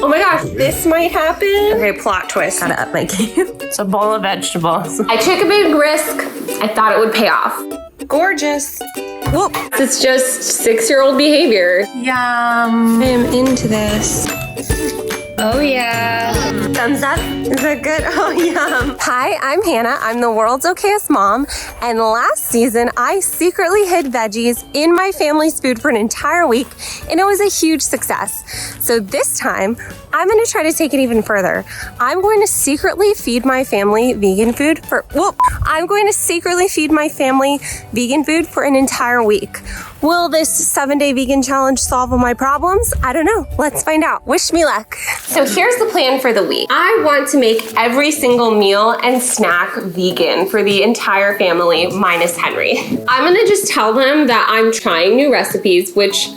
Oh my gosh, this might happen. Okay, plot twist. Gotta up my game. It's a bowl of vegetables. I took a big risk. I thought it would pay off. Gorgeous. Whoop. It's just 6-year-old behavior. Yum. I am into this. Oh yeah. Thumbs up. Is that good? Oh yum. Hi, I'm Hannah. I'm the world's okayest mom. And last season, I secretly hid veggies in my family's food for an entire week, and it was a huge success. So this time, I'm gonna try to take it even further. I'm going to secretly feed my family vegan food for, I'm going to secretly feed my family vegan food for an entire week. Will this 7-day vegan challenge solve all my problems? I don't know. Let's find out. Wish me luck. So here's the plan for the week. I want to make every single meal and snack vegan for the entire family minus Henry. I'm gonna just tell them that I'm trying new recipes, which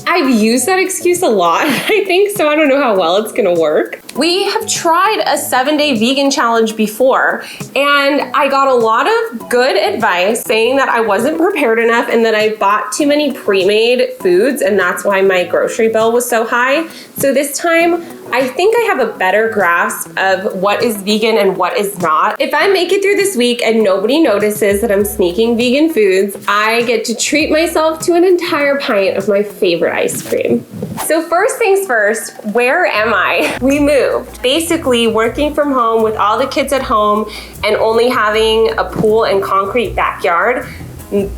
I've used that excuse a lot, I think, so I don't know how well it's gonna work. We have tried a 7-day vegan challenge before, and I got a lot of good advice saying that I wasn't prepared enough and that I bought too many pre-made foods, and that's why my grocery bill was so high. So this time, I think I have a better grasp of what is vegan and what is not. If I make it through this week and nobody notices that I'm sneaking vegan foods, I get to treat myself to an entire pint of my favorite ice cream. So first things first, where am I? We moved. Basically working from home with all the kids at home and only having a pool and concrete backyard,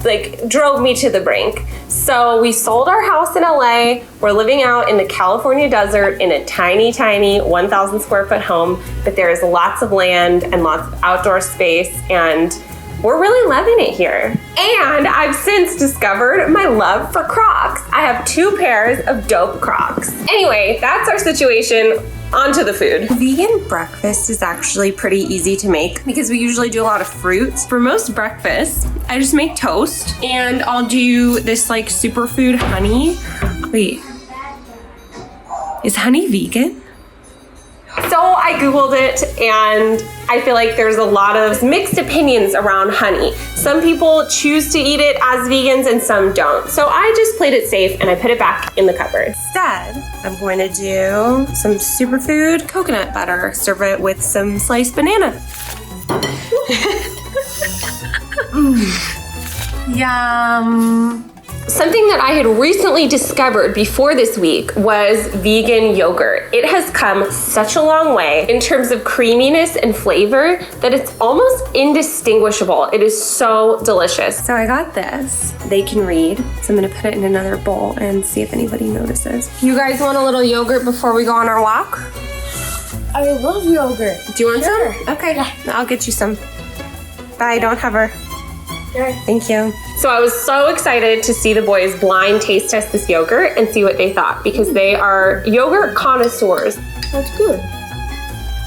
like drove me to the brink. So we sold our house in LA. We're living out in the California desert in a tiny, tiny 1,000 square foot home, but there is lots of land and lots of outdoor space, and we're really loving it here. And I've since discovered my love for Crocs. I have 2 pairs of dope Crocs. Anyway, that's our situation. On to the food. Vegan breakfast is actually pretty easy to make because we usually do a lot of fruits. For most breakfasts, I just make toast and I'll do this like superfood honey. Wait, is honey vegan? So I Googled it and I feel like there's a lot of mixed opinions around honey. Some people choose to eat it as vegans and some don't. So I just played it safe and I put it back in the cupboard. Instead, I'm going to do some superfood coconut butter. Serve it with some sliced banana. Yum. Something that I had recently discovered before this week was vegan yogurt. It has come such a long way in terms of creaminess and flavor that it's almost indistinguishable. It is so delicious. So I got this. They can read. So I'm gonna put it in another bowl and see if anybody notices. You guys want a little yogurt before we go on our walk? I love yogurt. Do you want some? Okay, yeah. I'll get you some. Bye, don't hover. Sure. Thank you. So I was so excited to see the boys blind taste test this yogurt and see what they thought because they are yogurt connoisseurs. That's good.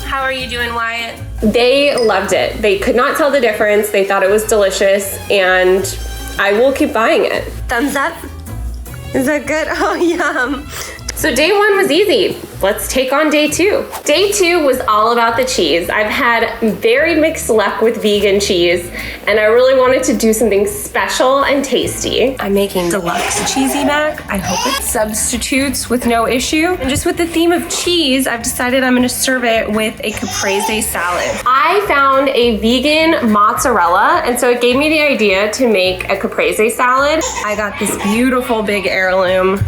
How are you doing, Wyatt? They loved it. They could not tell the difference. They thought it was delicious and I will keep buying it. Thumbs up. Is that good? Oh, yum. So day 1 was easy. Let's take on day 2. Day 2 was all about the cheese. I've had very mixed luck with vegan cheese, and I really wanted to do something special and tasty. I'm making deluxe cheesy mac. I hope it substitutes with no issue. And just with the theme of cheese, I've decided I'm gonna serve it with a caprese salad. I found a vegan mozzarella, and so it gave me the idea to make a caprese salad. I got this beautiful big heirloom.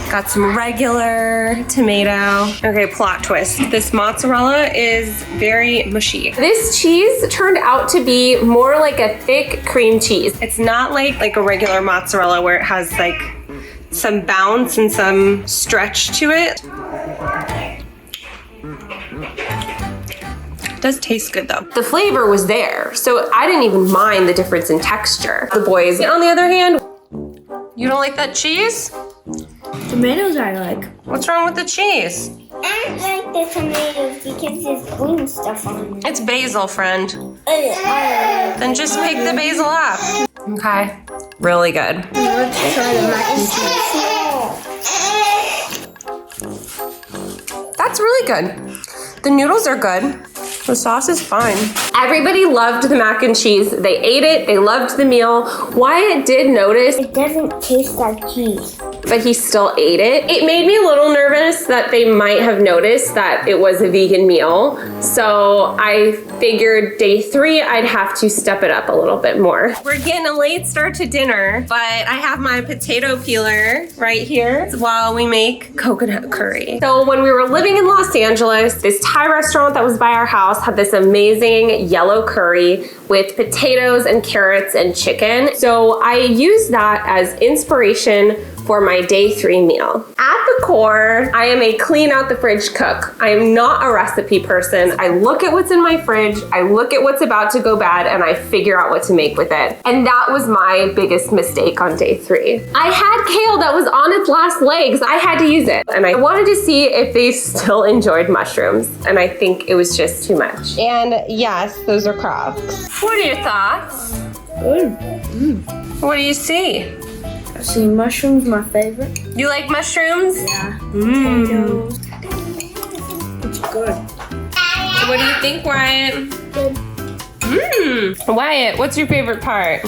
Got some regular tomato. Okay, plot twist. This mozzarella is very mushy. This cheese turned out to be more like a thick cream cheese. It's not like a regular mozzarella where it has like some bounce and some stretch to it. It does taste good though. The flavor was there, so I didn't even mind the difference in texture. The boys, on the other hand, you don't like that cheese? Tomatoes I like. What's wrong with the cheese? I like the tomatoes because there's green stuff on it. It's basil, friend. Then just pick the basil up. Okay. Really good. Let's try the mac and cheese. That's really good. The noodles are good. The sauce is fine. Everybody loved the mac and cheese. They ate it. They loved the meal. Wyatt did notice it doesn't taste like cheese. but he still ate it. It made me a little nervous that they might have noticed that it was a vegan meal. So I figured day 3, I'd have to step it up a little bit more. We're getting a late start to dinner, but I have my potato peeler right here while we make coconut curry. So when we were living in Los Angeles, this Thai restaurant that was by our house had this amazing yellow curry with potatoes and carrots and chicken. So I used that as inspiration for my day 3 meal. At the core, I am a clean out the fridge cook. I am not a recipe person. I look at what's in my fridge, I look at what's about to go bad, and I figure out what to make with it. And that was my biggest mistake on day 3. I had kale that was on its last legs. I had to use it. And I wanted to see if they still enjoyed mushrooms. And I think it was just too much. And yes, those are crocs. What are your thoughts? What do you see? I see mushrooms, my favorite. You like mushrooms? Yeah. Mmm. It's good. What do you think, Wyatt? Good. Mmm. Wyatt, what's your favorite part?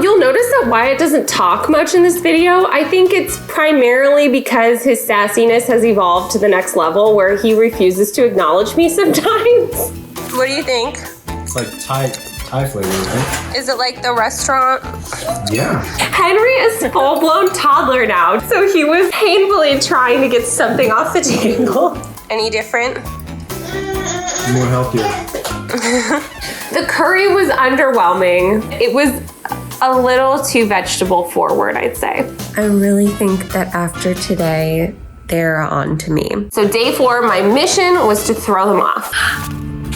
You'll notice that Wyatt doesn't talk much in this video. I think it's primarily because his sassiness has evolved to the next level where he refuses to acknowledge me sometimes. What do you think? It's like Thai flavor, right? Is it like the restaurant? Yeah. Henry is a full-blown toddler now, so he was painfully trying to get something off the table. Any different? More healthier. The curry was underwhelming. It was a little too vegetable forward, I'd say. I really think that after today, they're on to me. So day 4, my mission was to throw them off.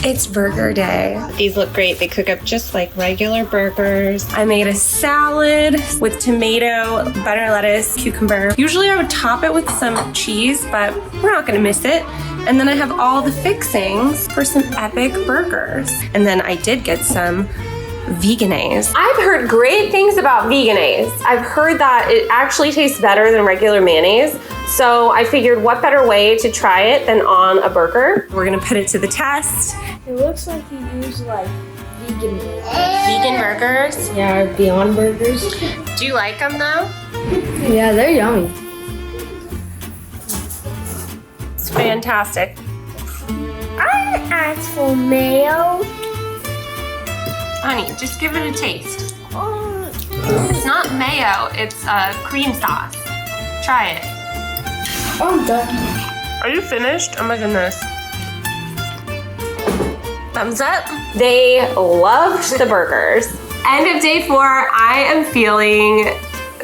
It's burger day. These look great. They cook up just like regular burgers. I made a salad with tomato, butter, lettuce, cucumber. Usually I would top it with some cheese, but we're not gonna miss it. And then I have all the fixings for some epic burgers. And then I did get some veganese. I've heard great things about veganese. I've heard that it actually tastes better than regular mayonnaise. So I figured what better way to try it than on a burger. We're gonna put it to the test. It looks like you use like vegan burgers? Yeah, Beyond Burgers. Do you like them though? Yeah, they're yummy. It's fantastic. I asked for mayo. Honey, just give it a taste. It's not mayo, it's cream sauce. Try it. I'm done. Are you finished? Oh my goodness. Thumbs up. They loved the burgers. End of day 4, I am feeling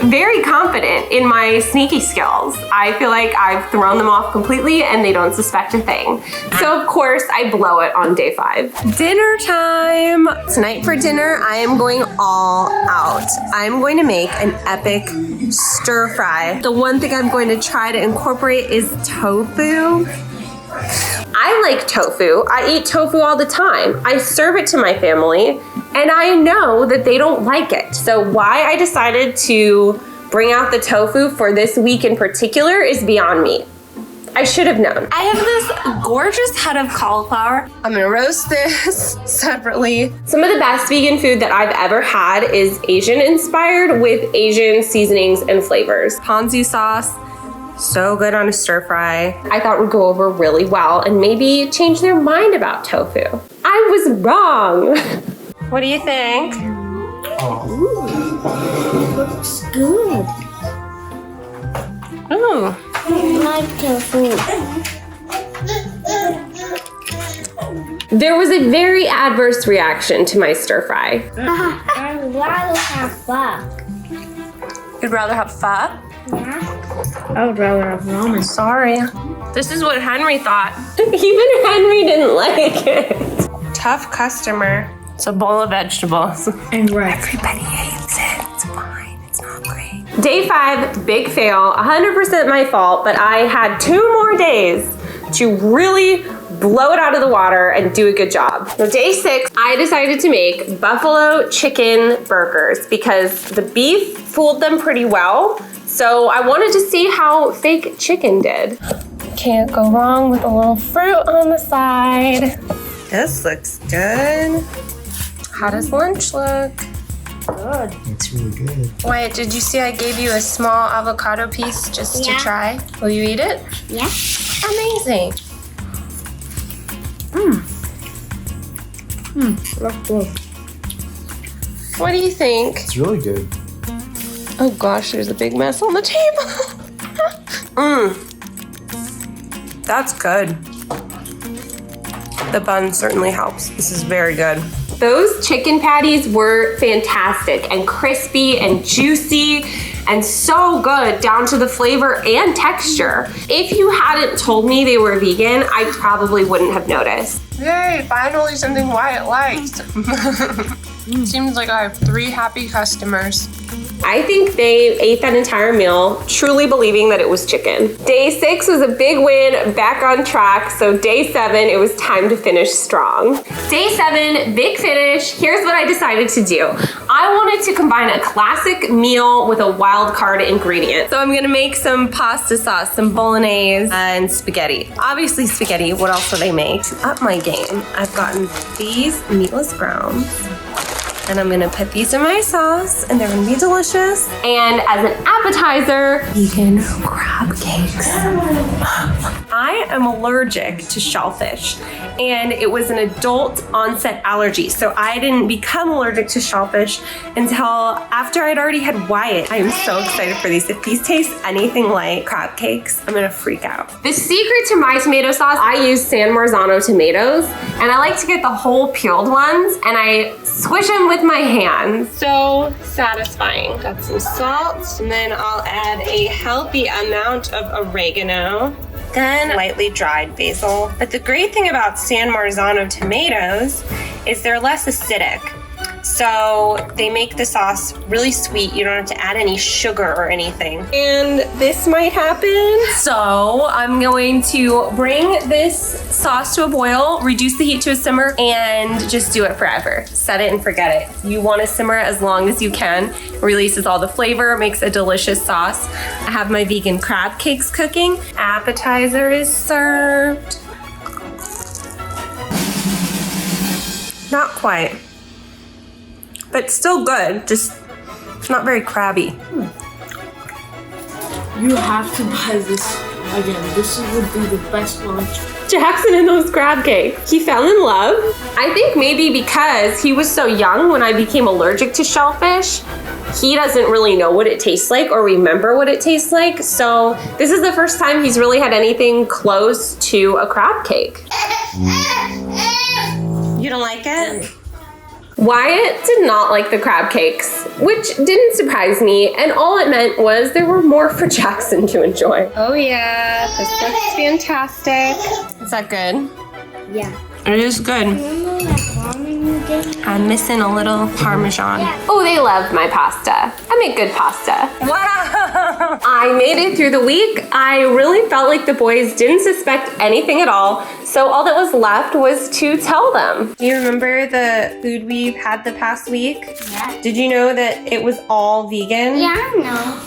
very confident in my sneaky skills. I feel like I've thrown them off completely and they don't suspect a thing. So of course I blow it on day 5. Dinner time. Tonight for dinner, I am going all out. I'm going to make an epic stir fry. The one thing I'm going to try to incorporate is tofu. I like tofu. I eat tofu all the time. I serve it to my family and I know that they don't like it. So why I decided to bring out the tofu for this week in particular is beyond me. I should have known. I have this gorgeous head of cauliflower. I'm gonna roast this separately. Some of the best vegan food that I've ever had is Asian inspired with Asian seasonings and flavors. Ponzu sauce. So good on a stir fry. I thought would go over really well and maybe change their mind about tofu. I was wrong. What do you think? Oh. Looks good. Ooh. I like tofu. There was a very adverse reaction to my stir fry. I'd rather have pho. You'd rather have pho? Yeah. I would rather have ramen. Sorry. This is what Henry thought. Even Henry didn't like it. Tough customer. It's a bowl of vegetables. And rice. Everybody hates it. It's fine. It's not great. Day 5, big fail. 100% my fault, but I had 2 more days to really blow it out of the water and do a good job. So day 6, I decided to make buffalo chicken burgers because the beef fooled them pretty well. So I wanted to see how fake chicken did. Can't go wrong with a little fruit on the side. This looks good. How does lunch look? good. It's really good. Wait, did you see I gave you a small avocado piece just to Yeah. try? Will you eat it? Yeah. Amazing. That's good. What do you think? It's really good. Oh gosh, there's a big mess on the table. That's good. The bun certainly helps. This is very good. Those chicken patties were fantastic and crispy and juicy and so good down to the flavor and texture. If you hadn't told me they were vegan, I probably wouldn't have noticed. Yay, finally something Wyatt likes. Seems like I have 3 happy customers. I think they ate that entire meal, truly believing that it was chicken. Day 6 was a big win, back on track. So day 7, it was time to finish strong. Day 7, big finish. Here's what I decided to do. I wanted to combine a classic meal with a wild card ingredient. So I'm gonna make some pasta sauce, some bolognese, and spaghetti. Obviously spaghetti, what else do they make? To up my game, I've gotten these meatless browns. And I'm gonna put these in my sauce and they're gonna be delicious. And as an appetizer, vegan crab cakes. I am allergic to shellfish and it was an adult onset allergy. So I didn't become allergic to shellfish until after I'd already had Wyatt. I am so excited for these. If these taste anything like crab cakes, I'm gonna freak out. The secret to my tomato sauce, I use San Marzano tomatoes and I like to get the whole peeled ones and I squish them with my hands. So satisfying. Got some salt, and then I'll add a healthy amount of oregano, then lightly dried basil. But the great thing about San Marzano tomatoes is they're less acidic. So they make the sauce really sweet. You don't have to add any sugar or anything. And this might happen. So I'm going to bring this sauce to a boil, reduce the heat to a simmer, and just do it forever. Set it and forget it. You want to simmer as long as you can. It releases all the flavor, makes a delicious sauce. I have my vegan crab cakes cooking. Appetizer is served. Not quite. But still good, just not very crabby. You have to buy this again. This would be the best lunch. Jackson and those crab cakes. He fell in love. I think maybe because he was so young when I became allergic to shellfish, he doesn't really know what it tastes like or remember what it tastes like. So this is the first time he's really had anything close to a crab cake. You don't like it? Wyatt did not like the crab cakes, which didn't surprise me, and all it meant was there were more for Jackson to enjoy. Oh yeah, this looks fantastic. Is that good? Yeah. It is good. Remember that ramen you gave me? I'm missing a little Parmesan. Oh, they loved my pasta. I make good pasta. Wow! I made it through the week. I really felt like the boys didn't suspect anything at all, so all that was left was to tell them. Do you remember the food we've had the past week? Yeah. Did you know that it was all vegan? Yeah, I know.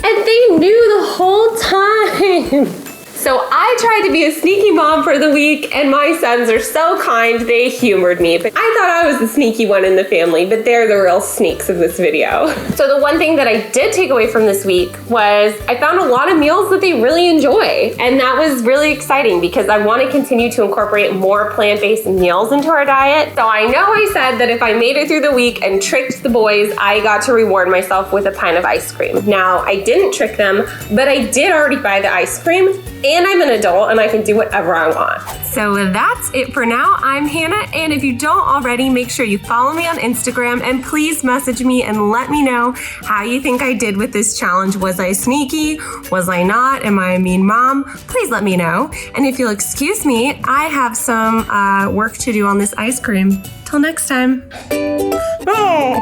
And they knew the whole time. So I tried to be a sneaky mom for the week, and my sons are so kind, they humored me. But I thought I was the sneaky one in the family, but they're the real sneaks of this video. So the one thing that I did take away from this week was I found a lot of meals that they really enjoy. And that was really exciting because I want to continue to incorporate more plant-based meals into our diet. So I know I said that if I made it through the week and tricked the boys, I got to reward myself with a pint of ice cream. Now, I didn't trick them, but I did already buy the ice cream, and I'm an adult and I can do whatever I want. So that's it for now. I'm Hannah, and if you don't already, make sure you follow me on Instagram and please message me and let me know how you think I did with this challenge. Was I sneaky? Was I not? Am I a mean mom? Please let me know. And if you'll excuse me, I have some work to do on this ice cream. Till next time. Oh.